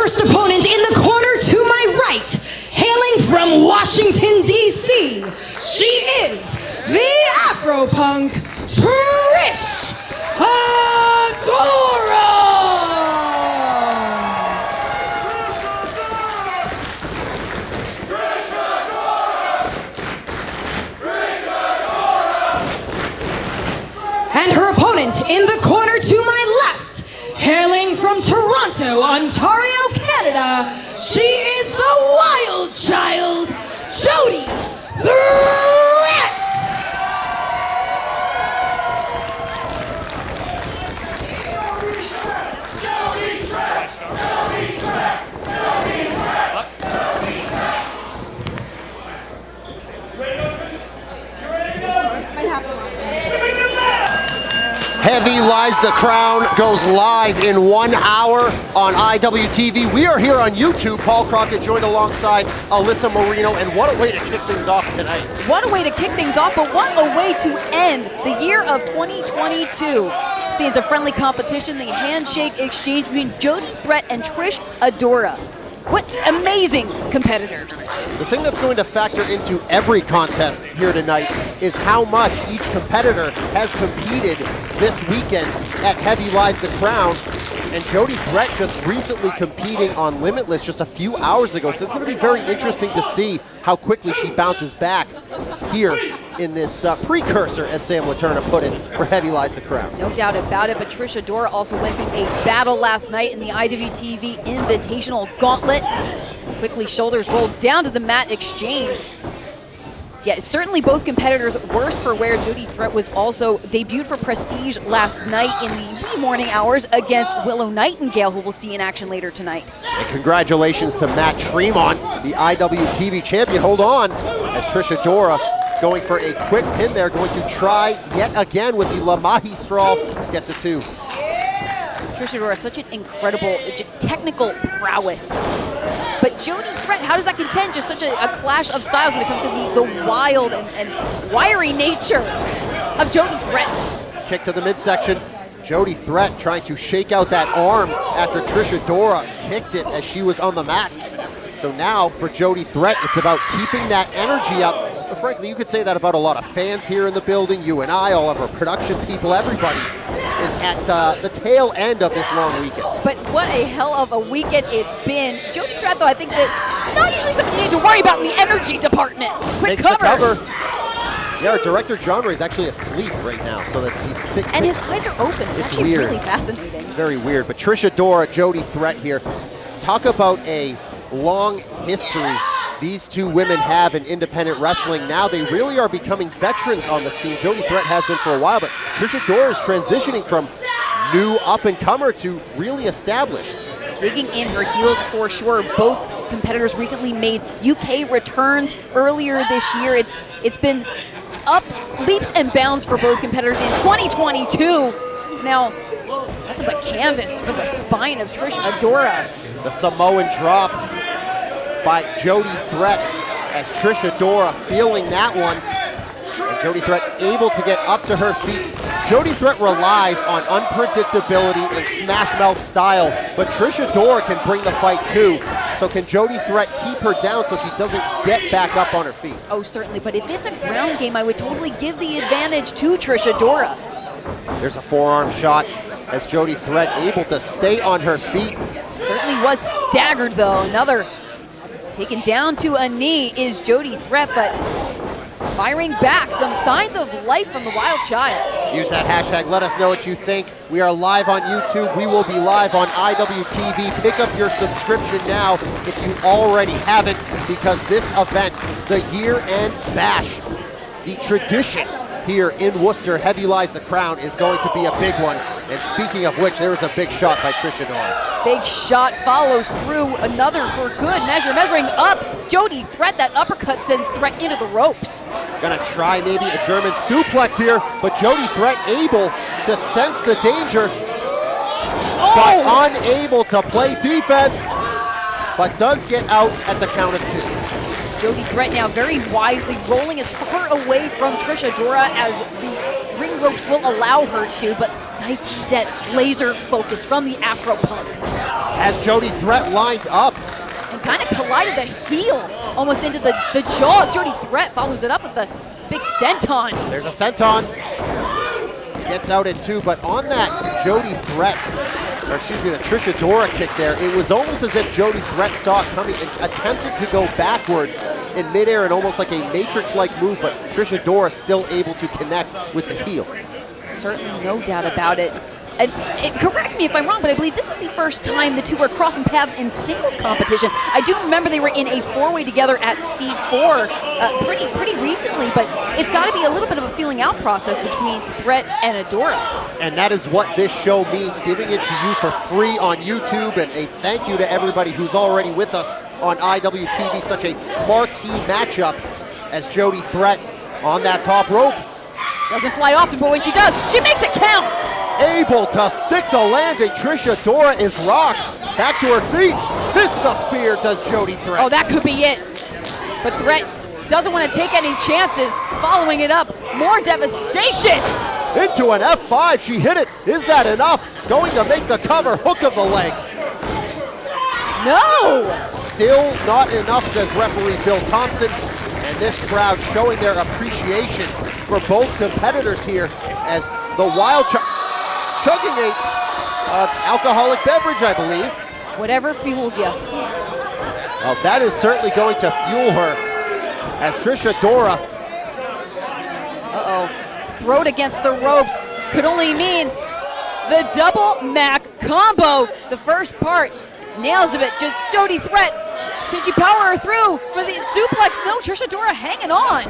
first opponent in the corner to my right, hailing from Washington, D.C., she is the Afro-Punk Trish Adora! And her opponent in the corner to my left, hailing from Toronto, Ontario, Canada, she is the Wild Child, Jody Threat! Heavy Lies the Crown goes live in 1 hour on IWTV. We are here on YouTube. Paul Crockett joined alongside Alyssa Marino, and what a way to kick things off tonight. What a way to kick things off, but what a way to end the year of 2022. Seeing as a friendly competition, the handshake exchange between Jody Threat and Trish Adora. What amazing competitors. The thing that's going to factor into every contest here tonight is how much each competitor has competed this weekend at Heavy Lies the Crown. And Jody Threat just recently competing on Limitless just a few hours ago. So it's going to be very interesting to see how quickly she bounces back here in this precursor, as Sam Laterna put it, for Heavy Lies the Crown. No doubt about it, but Trish Adora also went through a battle last night in the IWTV Invitational Gauntlet. Quickly, shoulders rolled down to the mat, exchanged. Yeah, certainly both competitors worse for wear. Jody Threat was also debuted for Prestige last night in the wee morning hours against Willow Nightingale, who we'll see in action later tonight. And congratulations to Matt Tremont, the IWTV champion. Hold on, as Trish Adora going for a quick pin there, going to try yet again with the La Magistral, gets a 2. Trish Adora, such an incredible technical prowess. But Jody Threat, how does that contend? Just such a clash of styles when it comes to the wild and wiry nature of Jody Threat. Kick to the midsection. Jody Threat trying to shake out that arm after Trish Adora kicked it as she was on the mat. So now for Jody Threat, it's about keeping that energy up. But frankly, you could say that about a lot of fans here in the building, you and I, all of our production people, everybody is at the tail end of this long weekend. But what a hell of a weekend it's been. Jody Threat, though, I think that not usually something you need to worry about in the energy department. Quick Takes cover. the cover. Yeah, our director genre is actually asleep right now, so that's and his eyes are open. It's actually weird. Really fascinating. It's very weird. But Trish Adora, Jody Threat here. Talk about a long history these two women have in independent wrestling. Now they really are becoming veterans on the scene. Jody Threat has been for a while, but Trish Adora is transitioning from new up-and-comer to really established. Digging in her heels for sure. Both competitors recently made UK returns earlier this year. It's been ups, leaps and bounds for both competitors in 2022. Now, nothing but canvas for the spine of Trish Adora. The Samoan drop by Jody Threat as Trish Adora feeling that one. And Jody Threat able to get up to her feet. Jody Threat relies on unpredictability and smash mouth style, but Trish Adora can bring the fight too. So can Jody Threat keep her down so she doesn't get back up on her feet? Oh, certainly, but if it's a ground game, I would totally give the advantage to Trish Adora. There's a forearm shot as Jody Threat able to stay on her feet. Certainly was staggered though. Another taken down to a knee is Jody Threat, but firing back. Some signs of life from the Wild Child. Use that hashtag. Let us know what you think. We are live on YouTube. We will be live on IWTV. Pick up your subscription now if you already haven't, because this event, the year-end bash, the tradition here in Worcester, Heavy Lies the Crown, is going to be a big one. And speaking of which, there is a big shot by Trish Adora. Big shot follows through, another for good measure. Measuring up, Jody Threat, that uppercut sends Threat into the ropes. Gonna try maybe a German suplex here, but Jody Threat able to sense the danger, but unable to play defense, but does get out at the count of 2. Jody Threat now very wisely rolling as far away from Trish Adora as the ring ropes will allow her to, but sights set, laser focus from the Afro-Punk. Has Jody Threat lined up. And kind of collided the heel almost into the jaw of Jody Threat. Follows it up with the big senton. There's a senton. Gets out at 2, but on that Jody Threat, or excuse me, the Trish Adora kick there, it was almost as if Jody Threat saw it coming and attempted to go backwards in midair and almost like a Matrix-like move, but Trish Adora still able to connect with the heel. Certainly no doubt about it. And correct me if I'm wrong, but I believe this is the first time the two were crossing paths in singles competition. I do remember they were in a 4-way together at C4 pretty recently, but it's got to be a little bit of a feeling out process between Threat and Adora. And that is what this show means, giving it to you for free on YouTube, and a thank you to everybody who's already with us on IWTV. Such a marquee matchup as Jody Threat on that top rope. Doesn't fly often, but when she does, she makes it count. Able to stick the landing. Trish Adora is rocked. Back to her feet. Hits the spear, does Jody Threat. Oh, that could be it. But Threat doesn't want to take any chances. Following it up, more devastation. Into an F5, she hit it. Is that enough? Going to make the cover, hook of the leg. No! Still not enough, says referee Bill Thompson. And this crowd showing their appreciation for both competitors here as the Wild chugging a alcoholic beverage, I believe. Whatever fuels you. Well, that is certainly going to fuel her as Trish Adora. Uh-oh. Throat against the ropes could only mean the double Mac combo. The first part nails it. Just Jody Threat. Can she power her through for the suplex? No, Trish Adora hanging on.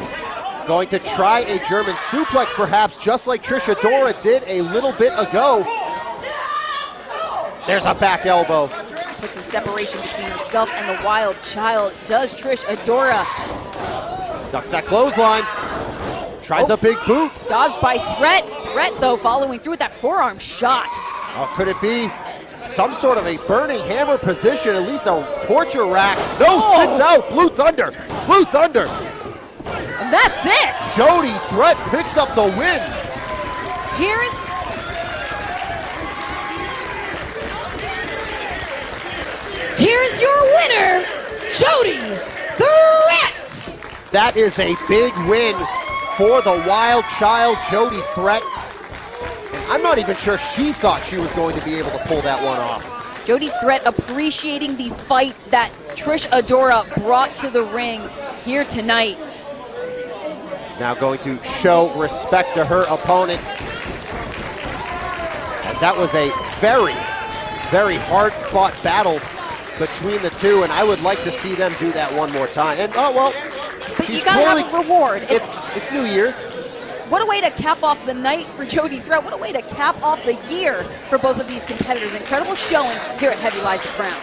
Going to try a German suplex, perhaps, just like Trish Adora did a little bit ago. There's a back elbow. Put some separation between herself and the Wild Child. Does Trish Adora. Ducks that clothesline. Tries a big boot. Dodged by Threat. Threat, though, following through with that forearm shot. Oh, could it be some sort of a burning hammer position, at least a torture rack? No, sits out. Blue Thunder. Blue Thunder. And that's it. Jody Threat picks up the win. Here's your winner, Jody Threat. That is a big win for the Wild Child, Jody Threat. And I'm not even sure she thought she was going to be able to pull that one off. Jody Threat appreciating the fight that Trish Adora brought to the ring here tonight. Now going to show respect to her opponent, as that was a very, very hard-fought battle between the two, and I would like to see them do that one more time. And, oh, well, but you gotta have a reward. It's New Year's. What a way to cap off the night for Jody Threat. What a way to cap off the year for both of these competitors. Incredible showing here at Heavy Lies the Crown.